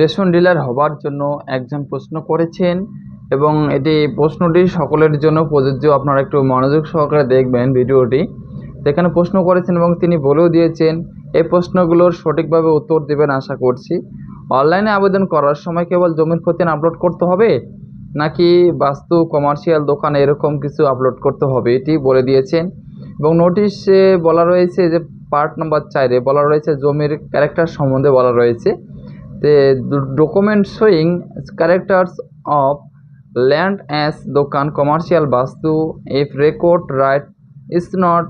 Ration dealer হবার জন্য একজন প্রশ্ন করেছেন এবং এটি প্রশ্নটি সকলের জন্য প্রযোজ্য। আপনারা একটু মনোযোগ সহকারে দেখবেন ভিডিওটি। সেখানে প্রশ্ন করেছেন এবং তিনি বলেও দিয়েছেন। এই প্রশ্নগুলোর সঠিকভাবে উত্তর দেবেন আশা করছি। অনলাইনে আবেদন করার সময় কেবল জমির খতিয়ান আপলোড করতে হবে নাকি বাস্তু কমার্শিয়াল দোকানে এরকম কিছু আপলোড করতে হবে, এটি বলে দিয়েছেন। এবং নোটিশে বলা রয়েছে যে পার্ট নাম্বার 4-এ বলা রয়েছে জমির ক্যারেক্টার সম্বন্ধে বলা রয়েছে। The document showing characters of land as দোকান commercial বাস্তু if record right is not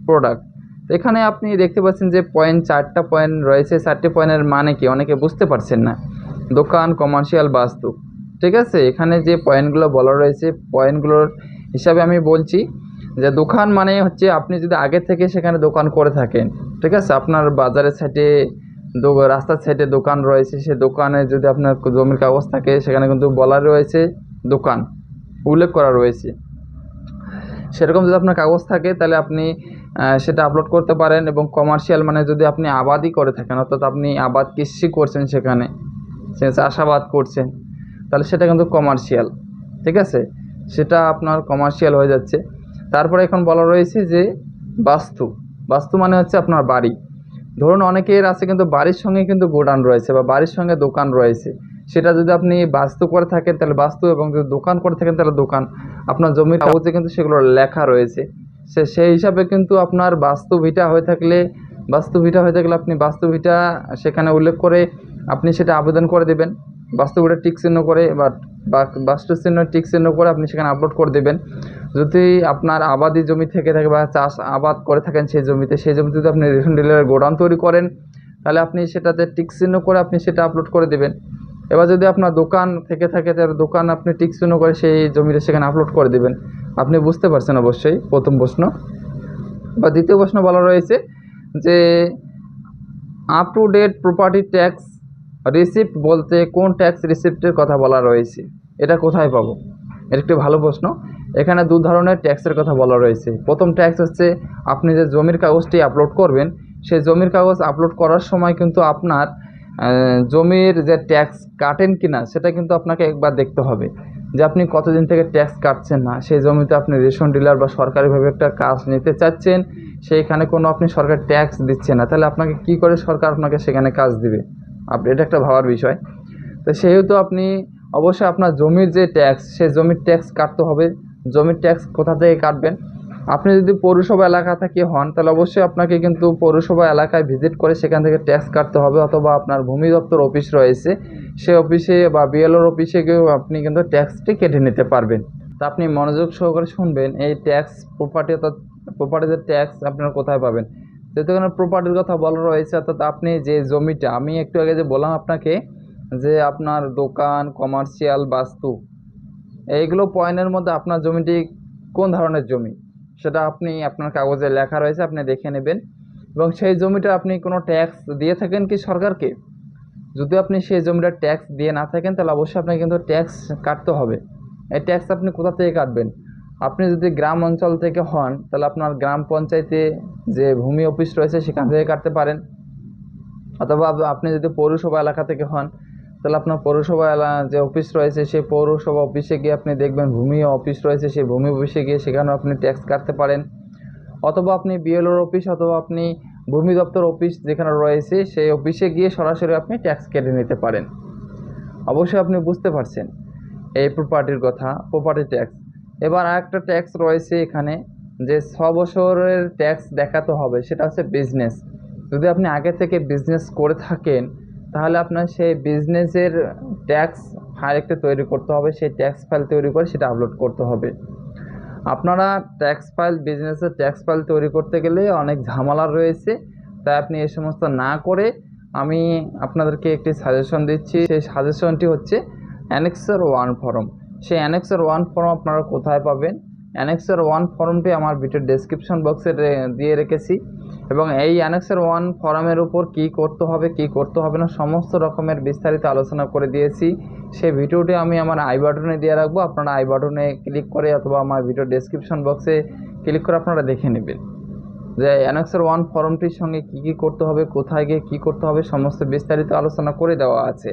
product। তো এখানে আপনি দেখতে পাচ্ছেন যে চারটা পয়েন্ট রয়েছে। 4টে পয়েন্টের মানে কি অনেকে বুঝতে পারছেন না। দোকান, কমার্শিয়াল, বাস্তু, ঠিক আছে। এখানে যে পয়েন্টগুলো বলা রয়েছে পয়েন্টগুলোর হিসাবে আমি বলছি যে দোকান মানে হচ্ছে আপনি যদি আগে থেকে সেখানে দোকান করে থাকেন, ঠিক আছে। আপনার বাজারের সাইডে রাস্তার সাইডে দোকান রয়েছে, সে দোকানে যদি আপনার জমির কাগজ থাকে সেখানে কিন্তু বলা রয়েছে দোকান উল্লেখ করা রয়েছে। সেরকম যদি আপনার কাগজ থাকে তাহলে আপনি সেটা আপলোড করতে পারেন। এবং কমার্শিয়াল মানে যদি আপনি আবাদই করে থাকেন, অর্থাৎ আপনি আবাদ কৃষি করছেন, সেখানে চাষাবাদ করছেন, তাহলে সেটা কিন্তু কমার্শিয়াল, ঠিক আছে। সেটা আপনার কমার্শিয়াল হয়ে যাচ্ছে। তারপরে এখন বলা রয়েছে যে বাস্তু। বাস্তু মানে হচ্ছে আপনার বাড়ি। ধরুন অনেকের আছে কিন্তু বাড়ির সঙ্গে কিন্তু গোডাউন রয়েছে বা বাড়ির সঙ্গে দোকান রয়েছে। সেটা যদি আপনি বাস্তু করে থাকেন তাহলে বাস্তু, এবং যদি দোকান করে থাকেন তাহলে দোকান। আপনার জমির কাগজে কিন্তু সেগুলো লেখা রয়েছে। সেই হিসাবে কিন্তু আপনার বাস্তু ভিটা হয়ে থাকলে আপনি বাস্তু ভিটা সেখানে উল্লেখ করে আপনি সেটা আবেদন করে দেবেন। বাস্তু ভিটা টিক চিহ্ন করে বা বাস্তু চিহ্ন টিক চিহ্ন করে আপনি সেখানে আপলোড করে দেবেন। যদি আপনার আবাদি জমি থেকে থাকে বা চাষ আবাদ করে থাকেন সেই জমিতে যদি আপনি রেশন ডিলারের গোডাউন তৈরি করেন তাহলে আপনি সেটাতে টিক চিহ্ন করে আপনি সেটা আপলোড করে দেবেন। এবার যদি আপনার দোকান থেকে থাকে তাহলে দোকান আপনি টিক চিহ্ন করে সেই জমিতে সেখানে আপলোড করে দেবেন। আপনি বুঝতে পারছেন অবশ্যই প্রথম প্রশ্ন। বা দ্বিতীয় প্রশ্ন বলা রয়েছে যে up to date property tax receipt বলতে কোন ট্যাক্স রিসিপ্টের কথা বলা রয়েছে, এটা কোথায় পাবো? এটা একটি ভালো প্রশ্ন। এখানে দু ধরনের ট্যাক্সের কথা বলা রয়েছে। প্রথম ট্যাক্স হচ্ছে আপনি যে জমির কাগজটি আপলোড করবেন, সেই জমির কাগজ আপলোড করার সময় কিন্তু আপনার জমির যে ট্যাক্স কাটেন কিনা সেটা কিন্তু আপনাকে একবার দেখতে হবে যে আপনি কতদিন থেকে ট্যাক্স কাটছেন না। সেই জমিতে আপনি রেশন ডিলার বা সরকারিভাবে একটা কাজ নিতে চাচ্ছেন, সেইখানে কোনো আপনি সরকার ট্যাক্স দিচ্ছে না, তাহলে আপনাকে কি করে সরকার আপনাকে সেখানে কাজ দিবে? এটা একটা ভাবার বিষয়। তো সেহেতু আপনি অবশ্যই আপনার জমির যে ট্যাক্স, সেই জমির ট্যাক্স কাটতে হবে। জমির ট্যাক্স কোথা থেকে কাটবেন? আপনি যদি পৌরসভা এলাকা থেকে হন তাহলে অবশ্যই আপনাকে কিন্তু পৌরসভা এলাকায় ভিজিট করে সেখান থেকে ট্যাক্স কাটতে হবে, অথবা আপনার ভূমি দপ্তর অফিস রয়েছে সেই অফিসে বা বিএলওর অফিসে গিয়েও আপনি কিন্তু ট্যাক্সটি কেটে নিতে পারবেন। তা আপনি মনোযোগ সহকারে শুনবেন। এই ট্যাক্স প্রপার্টি অর্থাৎ প্রপার্টিতে ট্যাক্স আপনারা কোথায় পাবেন? যেহেতু এখানে প্রপার্টির কথা বলা রয়েছে, অর্থাৎ আপনি যে জমিটা, আমি একটু আগে যে বললাম আপনাকে যে আপনার দোকান, কমার্শিয়াল, বাস্তু, এইগুলো পয়েন্টের মধ্যে আপনার জমিটি কোন ধরনের জমি সেটা আপনি আপনার কাগজে লেখা রয়েছে, আপনি দেখে নেবেন। এবং সেই জমিটা আপনি কোনো ট্যাক্স দিয়ে থাকেন কি সরকারকে? যদি আপনি সেই জমিটা ট্যাক্স দিয়ে না থাকেন তাহলে অবশ্যই আপনাকে কিন্তু ট্যাক্স কাটতে হবে। এই ট্যাক্স আপনি কোথা থেকে কাটবেন? আপনি যদি গ্রাম অঞ্চল থেকে হন তাহলে আপনার গ্রাম পঞ্চায়েতে যে ভূমি অফিস রয়েছে সেখান থেকে কাটতে পারেন, অথবা আপনি যদি পৌরসভা এলাকা থেকে হন তাহলে আপনার পৌরসভা যে অফিস রয়েছে সেই পৌরসভা অফিসে গিয়ে আপনি দেখবেন ভূমি অফিস রয়েছে, সেই ভূমি অফিসে গিয়ে সেখানেও আপনি ট্যাক্স কাটতে পারেন। অথবা আপনি বিএলওর অফিস অথবা আপনি ভূমি দপ্তর অফিস যেখানে রয়েছে সেই অফিসে গিয়ে সরাসরি আপনি ট্যাক্স কেটে নিতে পারেন। অবশ্যই আপনি বুঝতে পারছেন এই প্রপার্টির কথা, প্রপার্টি ট্যাক্স। এবার আরেকটা ট্যাক্স রয়েছে এখানে যে 6 বছরের ট্যাক্স দেখাতে হবে, সেটা হচ্ছে বিজনেস। যদি আপনি আগে থেকে বিজনেস করে থাকেন তাহলে আপনার সেই বিজনেসের ট্যাক্স ফাইল একটা তৈরি করতে হবে, সেই ট্যাক্স ফাইল তৈরি করে সেটা আপলোড করতে হবে। আপনারা ট্যাক্স ফাইল, বিজনেসের ট্যাক্স ফাইল তৈরি করতে গেলে অনেক ঝামেলা রয়েছে, তাই আপনি এই সমস্ত না করে আমি আপনাদেরকে একটি সাজেশন দিচ্ছি। সেই সাজেশনটি হচ্ছে অ্যানেক্সার 1 ফর্ম। সেই অ্যানেক্সার 1 ফর্ম আপনারা কোথায় পাবেন? অ্যানেক্সার 1 ফর্মটি আমার ভিডিওর ডেসক্রিপশন বক্সে দিয়ে রেখেছি, এবং এই অ্যানেক্সার 1 ফর্মের উপর কী করতে হবে কী করতে হবে না সমস্ত রকমের বিস্তারিত আলোচনা করে দিয়েছি। সেই ভিডিওটি আমি আমার আই বাটনে দিয়ে রাখবো, আপনারা আই বাটনে ক্লিক করে অথবা আমার ভিডিও ডেসক্রিপশন বক্সে ক্লিক করে আপনারা দেখে নেবেন যে অ্যানেক্সার 1 ফর্মটির সঙ্গে কী কী করতে হবে, কোথায় গিয়ে কী করতে হবে সমস্ত বিস্তারিত আলোচনা করে দেওয়া আছে।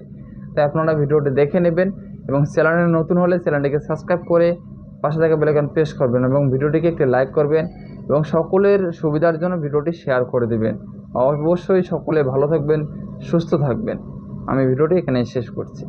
তাই আপনারা ভিডিওটি দেখে নেবেন এবং চ্যানেলে নতুন হলে চ্যানেলটিকে সাবস্ক্রাইব করে পাশে থাকা বেল আইকন প্রেস করবেন এবং ভিডিওটিকে একটি লাইক করবেন এবং সকলের সুবিধার জন্য ভিডিওটি শেয়ার করে দেবেন। অবশ্যই সকলে ভালো থাকবেন, সুস্থ থাকবেন। আমি ভিডিওটি এখানেই শেষ করছি।